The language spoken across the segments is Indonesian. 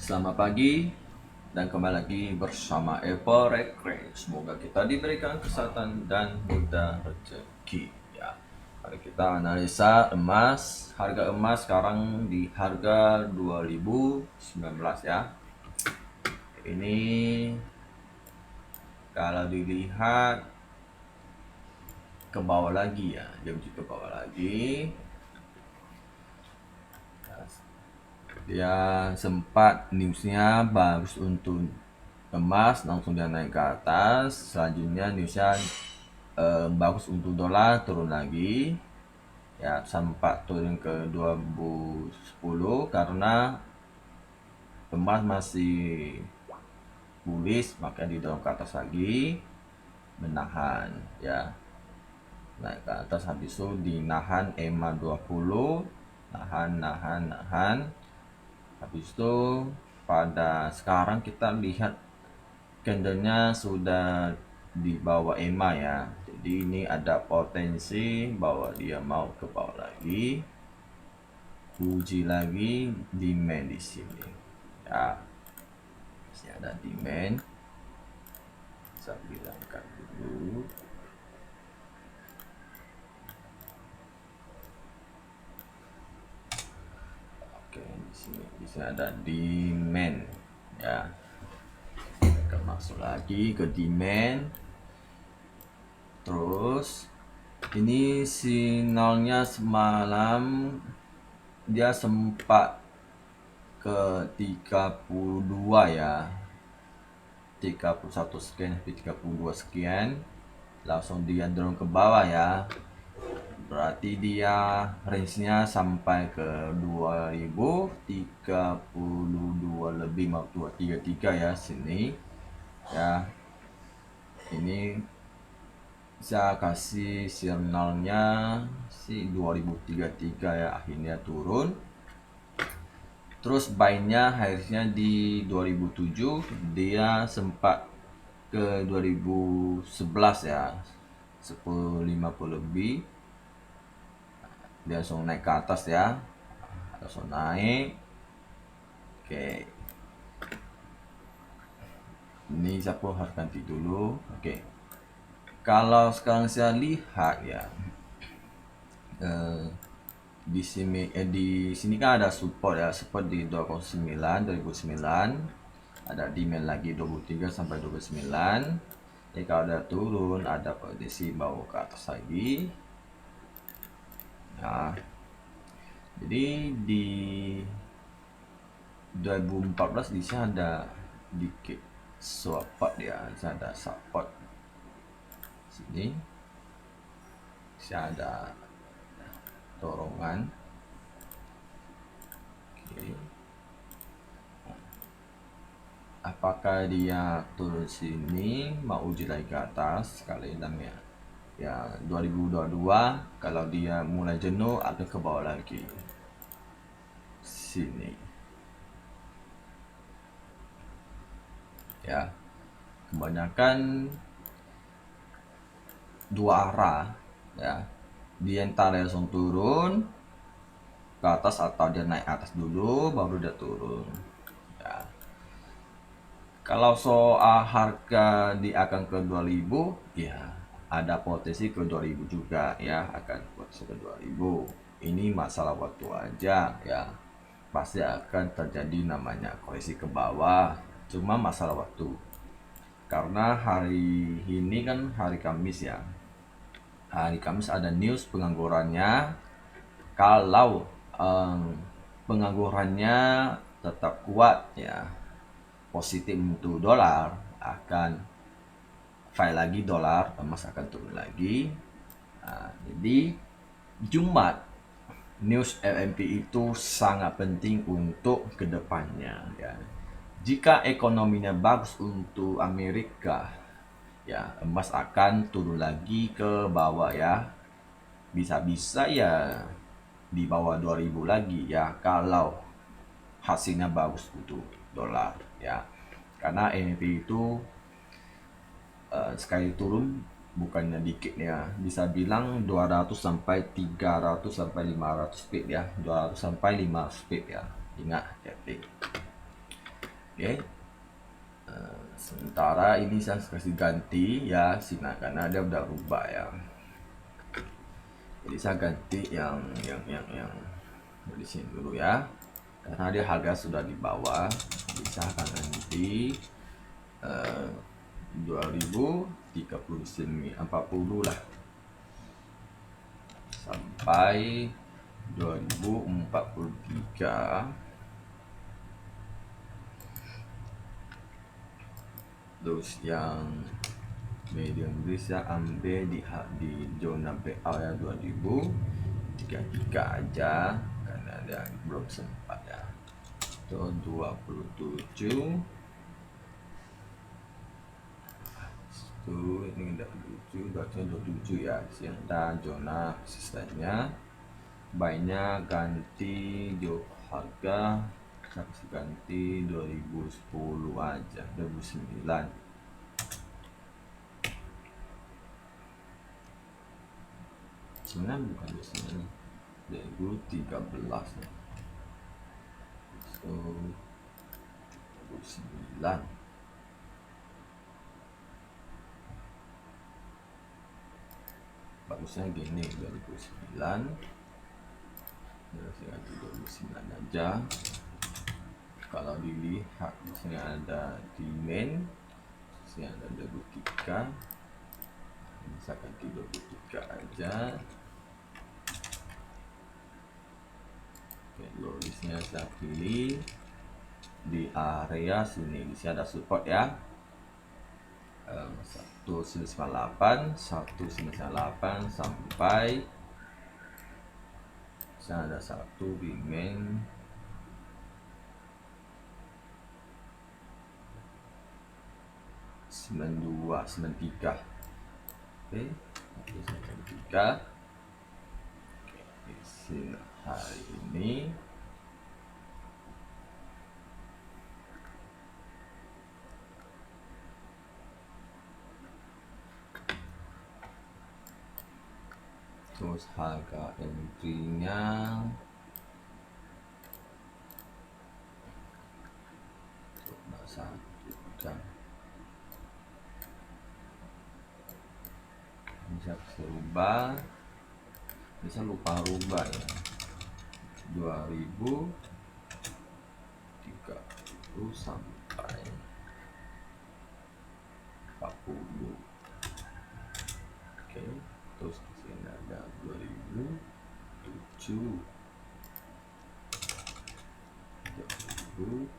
Selamat pagi dan kembali lagi bersama Evo Rekre. Semoga kita diberikan kesehatan dan mudah rezeki. Ya, mari kita analisa emas. Harga emas sekarang di harga 2019 ya. Ini kalau dilihat ke bawah lagi ya, dia ke bawah lagi. Dia sempat newsnya bagus untuk emas, langsung dia naik ke atas. Selanjutnya newsnya bagus untuk dolar, turun lagi ya, sempat turun ke 2010 karena emas masih bullish, maka didorong ke atas lagi, menahan ya, naik ke atas. Habis itu dinahan EMA 20, nahan. Habis itu pada sekarang kita lihat candlenya sudah di bawah EMA ya. Jadi ini ada potensi bahwa dia mau ke bawah lagi. Uji lagi demand di sini. Ya. Masih ada demand. Saya bilangkan dulu. Oke, di sini ada demand ya. Kita masuk lagi ke demand. Terus ini sinyalnya semalam dia sempat ke 32 ya, 31 sekian, 32 sekian, langsung dia dorong ke bawah ya. Berarti dia range-nya sampai ke 2032 lebih, 233 ya sini ya. Ini saya kasih signalnya si 2033 ya, akhirnya turun. Terus buy-nya harusnya di 2007, dia sempat ke 2011 ya, 1050 lebih. Dia langsung naik ke atas ya, langsung naik. Oke, ini saya pun harus ganti dulu. Oke, kalau sekarang saya lihat ya, di sini kan ada support ya, support di 2009, ada demand lagi 23 sampai 29. Jadi kalau ada turun, ada posisi bawa ke atas lagi. Nah, jadi di 2014 di sini ada dikit support ya, ada support sini, ada dorongan. Oke. Apakah dia turun sini mau uji lagi ke atas kali enam ya? Ya, 2022 kalau dia mulai jenuh akan ke bawah lagi sini ya. Kebanyakan dua arah ya, dia antara langsung turun ke atas atau dia naik atas dulu baru dia turun ya. Kalau soal harga di akan ke 2000 ya, ada potensi ke 2000 juga ya, akan potensi ke 2000. Ini masalah waktu aja ya, pasti akan terjadi namanya koreksi ke bawah, cuma masalah waktu. Karena hari ini kan hari Kamis ya, hari Kamis ada news penganggurannya. Kalau penganggurannya tetap kuat ya, positif untuk dolar, akan fight lagi dolar, emas akan turun lagi. Nah, jadi Jumat news LMP itu sangat penting untuk kedepannya ya. Jika ekonominya bagus untuk Amerika ya, emas akan turun lagi ke bawah ya, bisa-bisa ya di bawah 2000 lagi ya, kalau hasilnya bagus untuk dolar ya. Karena NFP itu sekali turun bukannya dikit ya, bisa bilang 200 sampai 300 sampai 500 pip ya, 200 sampai 500 pip ya, ingat hati. Oke. Sementara ini saya kasih ganti ya karena dia udah rubah ya. Jadi saya ganti yang di sini dulu ya. Karena dia harga sudah di bawah, jadi saya akan ganti 2039 lah sampai 2043. Terus yang medium risk saya ambil di zona breakout ya 2033 aja karena ada belum sempat ya. Itu 27 itu ini udah 27 ya, yang dan zona resistennya. Baiknya ganti harga saya ganti 2010 aja, 2009. Sebenarnya bukan 2013 ya. So 2009 bagusnya gini, 2009 ya, saya ganti 2009 aja. Kalau dilihat di sini ada demand, di sini ada 23, saya ganti 23 aja. Oke, logisnya saya pilih di area sini. Di sini ada support ya, 1998 sampai saya ada satu demand 92 93. Oke, 93. Di sini hari ini terus harga entry-nya satu jam bisa berubah, bisa lupa rubah ya, 2030 sampai 40. Oke, terus di sini ada 2007, 2000,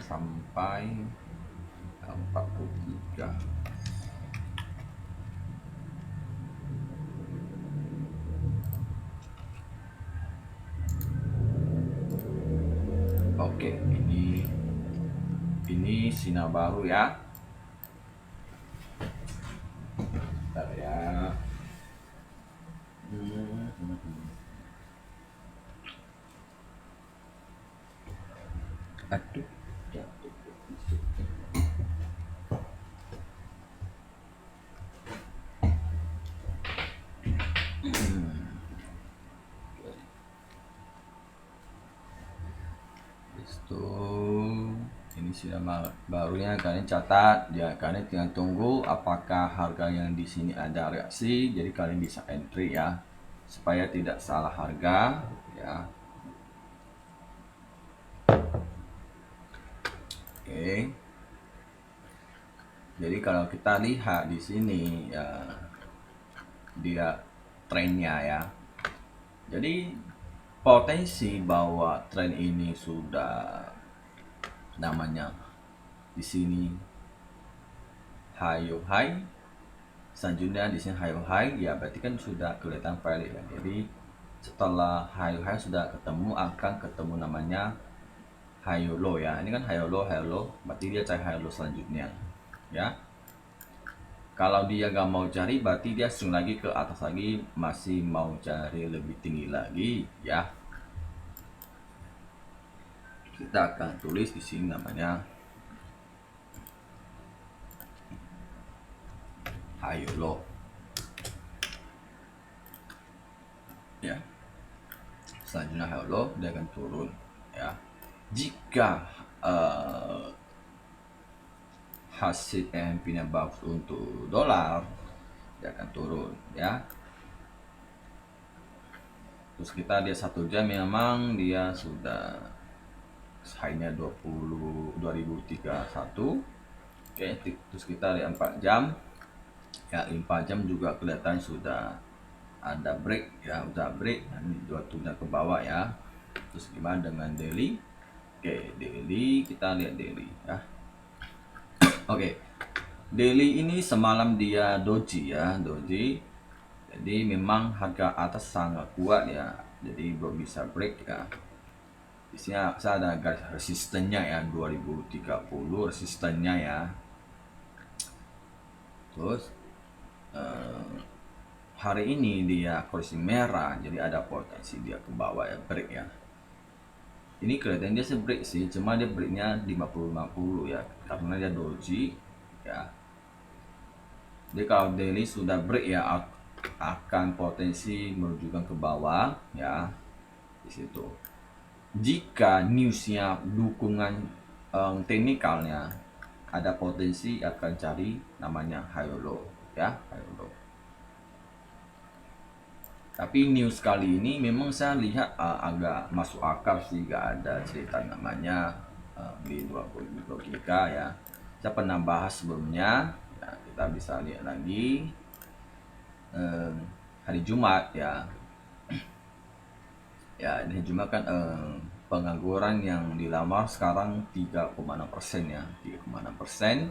sampai 43. Oke, ini sinar baru ya. Bentar ya. Aduh, jatuh. Ini sudah barunya, kalian catat ya, kalian tinggal tunggu apakah harga yang di sini ada reaksi, jadi kalian bisa entry ya supaya tidak salah harga ya. Oke, jadi kalau kita lihat di sini ya, dia trennya ya, jadi potensi bahwa tren ini sudah namanya di sini high selanjutnya di sini high ya, berarti kan sudah kelihatan valid ya. Jadi setelah high sudah ketemu, akan ketemu namanya high low ya. Ini kan high low, berarti dia cari high low selanjutnya ya. Kalau dia nggak mau cari, berarti dia swing lagi ke atas lagi, masih mau cari lebih tinggi lagi ya. Kita akan tulis di sini namanya high low ya. Selanjutnya high low, dia akan turun ya. Jika hasil EMP-nya bagus untuk dolar, dia akan turun ya. Terus kita lihat 1 jam, memang dia sudah high-nya 20.031. Oke, terus kita lihat 4 jam ya. 4 jam juga kelihatan sudah ada break ya, udah break. Ini jatuhnya ke bawah ya. Terus gimana dengan daily? Oke, daily, kita lihat daily ya. Oke, daily ini semalam dia doji ya, doji. Jadi memang harga atas sangat kuat ya, jadi belum bisa break ya. Di sini saya ada garis resistennya ya, 2030 resistennya ya. Terus hari ini dia kursi merah, jadi ada potensi dia ke bawah ya, break ya. Ini kelihatan dia break sih, cuma dia breaknya 50-50 ya, karena dia doji ya. Jadi kalau daily sudah break ya, akan potensi menunjukkan ke bawah ya di situ. Jika newsnya dukungan teknikalnya, ada potensi akan cari namanya high low ya, high low. Tapi news kali ini memang saya lihat agak masuk akal sih, gak ada cerita namanya di 20 logika ya. Saya pernah bahas sebelumnya ya, kita bisa lihat lagi hari Jumat ya. Ya, ini Jumat kan pengangguran yang dilamar sekarang 3,6% ya, 3,6%.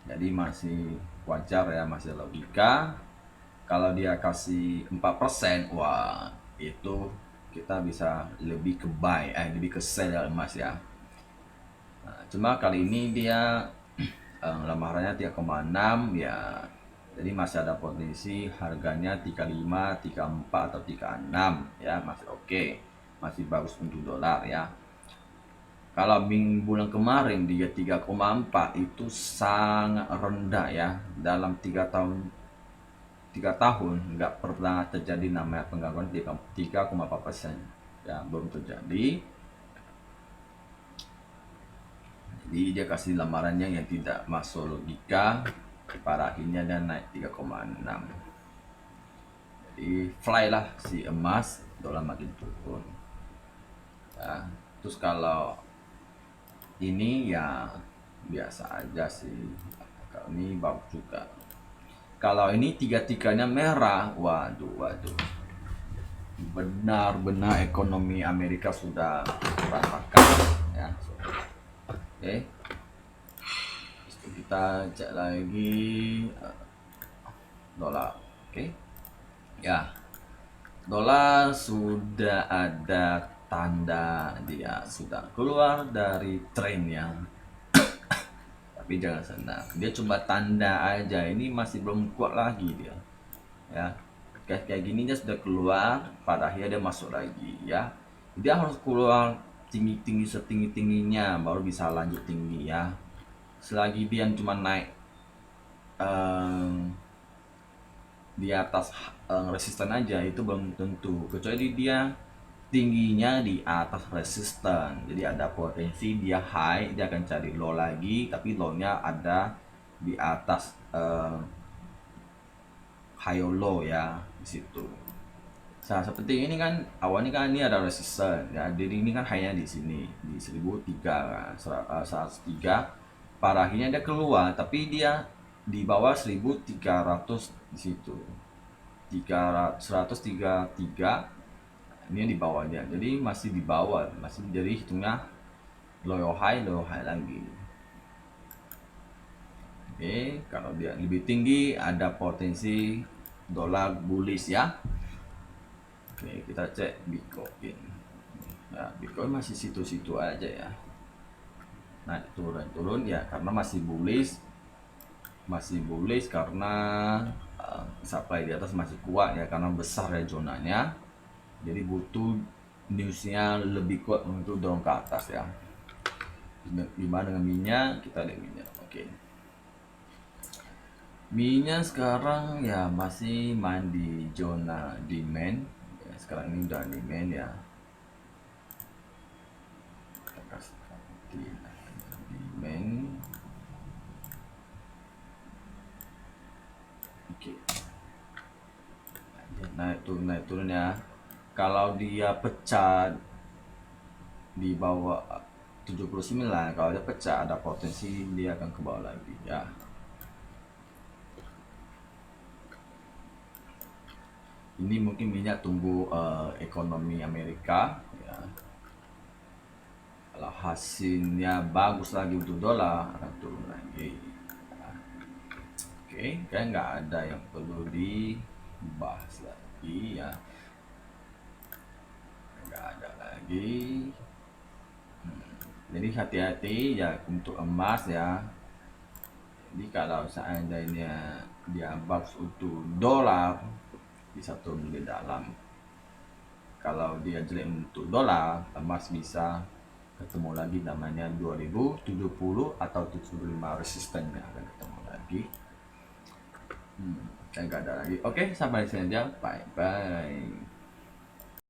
Jadi masih wajar ya, masih logika. Kalau dia kasih 4%, wah itu kita bisa lebih ke buy, lebih ke sell emas ya. Nah, cuma kali ini dia lamarannya 3,6 ya. Jadi masih ada potensi harganya 35, 34 atau 36 ya, masih oke. Masih bagus untuk dolar ya. Kalau bulan kemarin dia 3,4 itu sangat rendah ya. Dalam 3 tahun nggak pernah terjadi namanya penggangguan 3,4% ya, belum terjadi. Jadi dia kasih lamarannya yang tidak masuk logika, pada akhirnya dia naik 3,6. Jadi fly lah si emas, dolar makin turun ya. Terus kalau ini ya biasa aja sih, kalau ini bagus juga. Kalau ini tiga-tiganya merah, waduh, benar-benar ekonomi Amerika sudah berantakan ya. Oke, kita cek lagi dolar. Oke ya, dolar sudah ada tanda dia sudah keluar dari trennya. Tapi jangan senang, dia cuma tanda aja, ini masih belum kuat lagi dia ya. Kayak gini dia sudah keluar, pada akhirnya dia masuk lagi ya. Dia harus keluar tinggi-tinggi, setinggi-tingginya baru bisa lanjut tinggi ya. Selagi dia cuma naik di atas resisten aja, itu belum tentu, kecuali dia tingginya di atas resisten. Jadi ada potensi dia high, dia akan cari low lagi, tapi low-nya ada di atas high low ya di situ. Nah, seperti ini kan awalnya kan ini ada resisten ya. Jadi ini kan high-nya di sini di 1003 kan, 103. Pada akhirnya dia keluar, tapi dia di bawah 1300 di situ. 133 ini di bawahnya, jadi masih di bawah, masih jadi hitungnya low high lagi. Oke, kalau dia lebih tinggi ada potensi dolar bullish ya. Oke, kita cek Bitcoin ya. Bitcoin masih situ-situ aja ya, naik turun ya, karena masih bullish masih bullish karena supply di atas masih kuat ya, karena besar ya zonanya. Jadi butuh newsnya lebih kuat untuk dorong ke atas ya. Gimana dengan minyak? Kita lihat minyak. Oke. Minyak sekarang ya masih main di zona demand. Ya, sekarang ini udah demand ya. Kita kasih demand. Oke. Naik turun ya. Kalau dia pecah di bawah 79, kalau dia pecah ada potensi dia akan ke bawah lagi ya. Ini mungkin minyak tunggu ekonomi Amerika ya. Kalau hasilnya bagus lagi untuk dolar akan turun lagi ya. Oke, kayak nggak ada yang perlu dibahas lagi ya, nggak ada lagi. Jadi hati-hati ya untuk emas ya. Jadi kalau seandainya dia bagus untuk dolar bisa turun di dalam. Kalau dia jelek untuk dolar, emas bisa ketemu lagi namanya 2070 atau 75 resistennya akan ketemu lagi. Kan nggak ada lagi. Oke, sampai di sini aja. Bye bye.